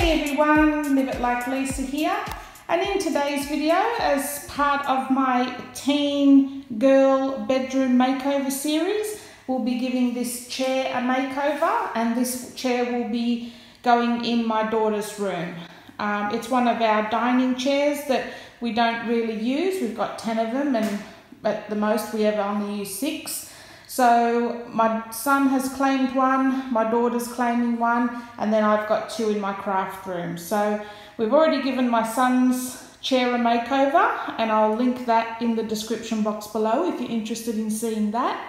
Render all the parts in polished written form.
Hey everyone, Live It Like Lisa here, and in today's video, as part of my teen girl bedroom makeover series, we'll be giving this chair a makeover, and this chair will be going in my daughter's room. It's one of our dining chairs that we don't really use. We've got 10 of them, and at the most we ever only use 6. So my son has claimed one, my daughter's claiming one, and then I've got 2 in my craft room. So we've already given my son's chair a makeover, and I'll link that in the description box below if you're interested in seeing that.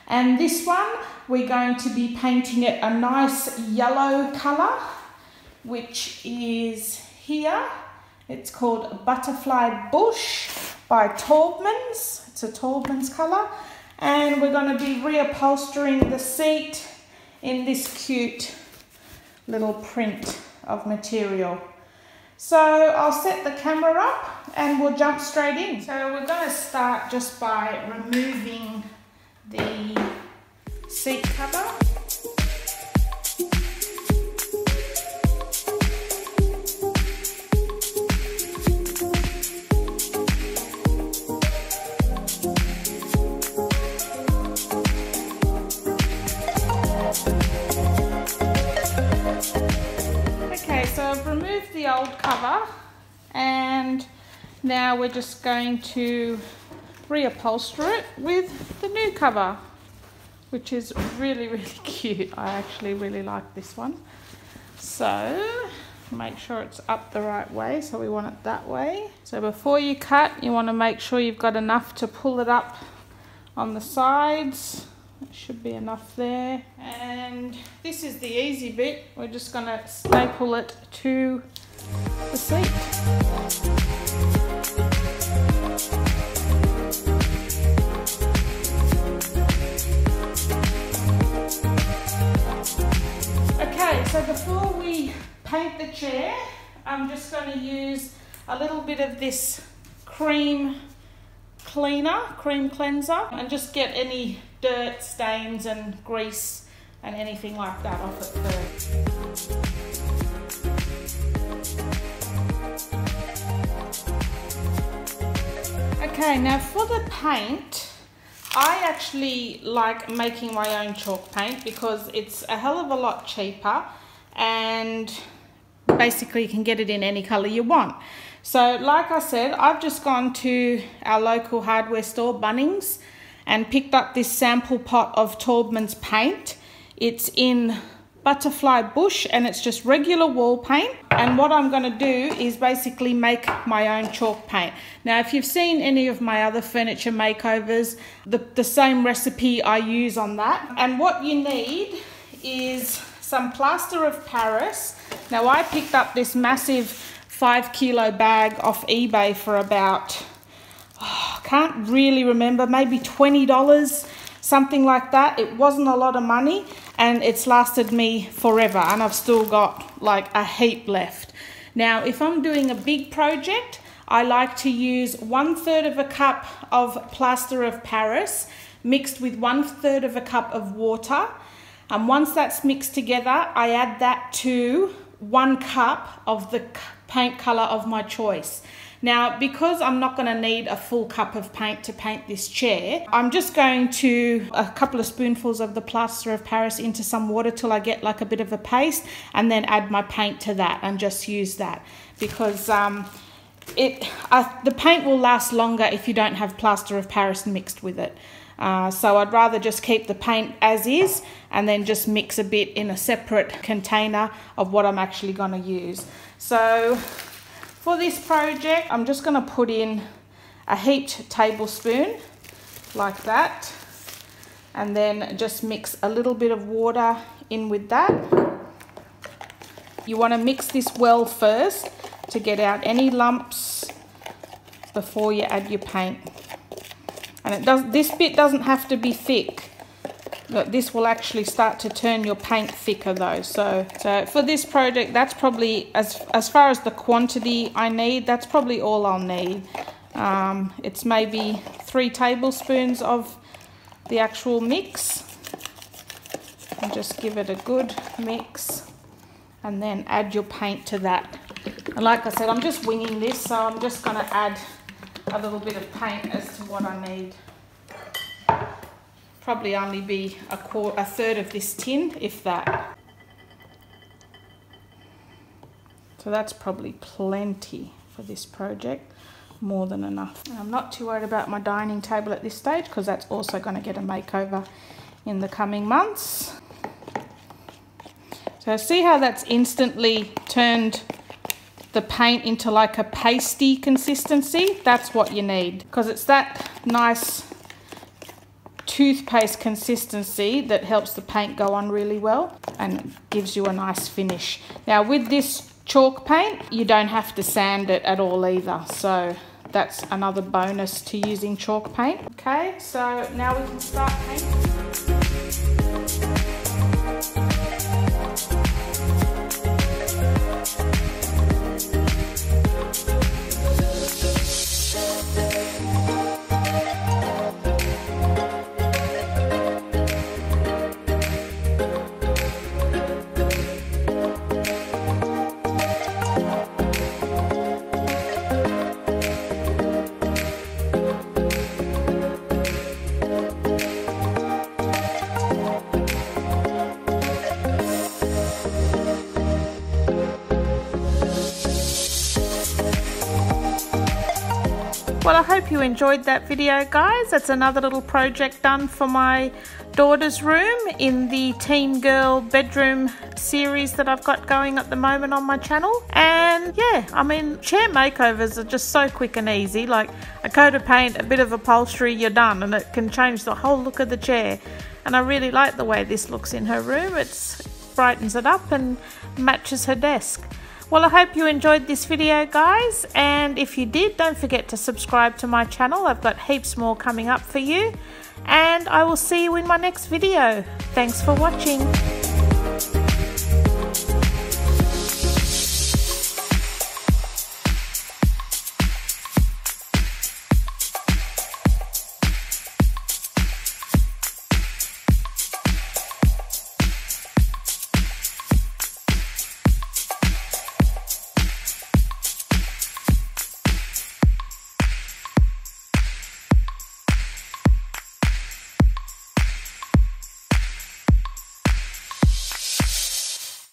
And this one, we're going to be painting it a nice yellow colour, which is here. It's called Butterfly Bush by Taubmans. It's a Taubmans colour. And we're going to be reupholstering the seat in this cute little print of material. So I'll set the camera up and we'll jump straight in. So we're going to start just by removing the seat cover. I've removed the old cover, and now we're just going to reupholster it with the new cover, which is really, really cute. I actually really like this one. So make sure it's up the right way, so we want it that way. So before you cut, you want to make sure you've got enough to pull it up on the sides. There should be enough there, and this is the easy bit. We're just going to staple it to the seat. Okay, so before we paint the chair, I'm just going to use a little bit of this cream cleanser, and just get any dirt, stains and grease and anything like that off it first. Okay, now for the paint, I actually like making my own chalk paint because it's a hell of a lot cheaper, and basically you can get it in any colour you want. So like I said, I've just gone to our local hardware store, Bunnings, and picked up this sample pot of Taubmans paint. It's in Butterfly Bush, and it's just regular wall paint. And what I'm going to do is basically make my own chalk paint. Now, if you've seen any of my other furniture makeovers, the same recipe I use on that. And what you need is some plaster of Paris. Now, I picked up this massive 5 kilo bag off eBay for about, can't really remember, maybe $20, something like that. It wasn't a lot of money, and it's lasted me forever, and I've still got like a heap left. Now, if I'm doing a big project, I like to use 1/3 of a cup of plaster of Paris mixed with 1/3 of a cup of water. And once that's mixed together, I add that to 1 cup of the paint color of my choice. Now, because I'm not going to need a full cup of paint to paint this chair, I'm just going to a couple of spoonfuls of the plaster of Paris into some water till I get like a bit of a paste, and then add my paint to that and just use that, because the paint will last longer if you don't have plaster of Paris mixed with it. So I'd rather just keep the paint as is and then just mix a bit in a separate container of what I'm actually going to use. So for this project, I'm just going to put in a heaped tablespoon like that, and then just mix a little bit of water in with that. You want to mix this well first to get out any lumps before you add your paint. And this bit doesn't have to be thick. Look, this will actually start to turn your paint thicker though. So for this project, that's probably, as far as the quantity I need, that's probably all I'll need. It's maybe 3 tablespoons of the actual mix. And just give it a good mix. and then add your paint to that. And like I said, I'm just winging this, so I'm just going to add a little bit of paint as to what I need. Probably only be a third of this tin, if that. So that's probably plenty for this project, more than enough. And I'm not too worried about my dining table at this stage, because that's also going to get a makeover in the coming months. So see how that's instantly turned the paint into like a pasty consistency? That's what you need, because it's that nice toothpaste consistency that helps the paint go on really well and gives you a nice finish. Now with this chalk paint, you don't have to sand it at all either, so that's another bonus to using chalk paint. Okay, so now we can start painting. Well, I hope you enjoyed that video, guys. That's another little project done for my daughter's room in the Teen Girl bedroom series that I've got going at the moment on my channel. And yeah, I mean, chair makeovers are just so quick and easy. Like a coat of paint, a bit of upholstery, you're done, and it can change the whole look of the chair. And I really like the way this looks in her room. It brightens it up and matches her desk. Well, I hope you enjoyed this video, guys, and if you did, don't forget to subscribe to my channel. I've got heaps more coming up for you, and I will see you in my next video. Thanks for watching.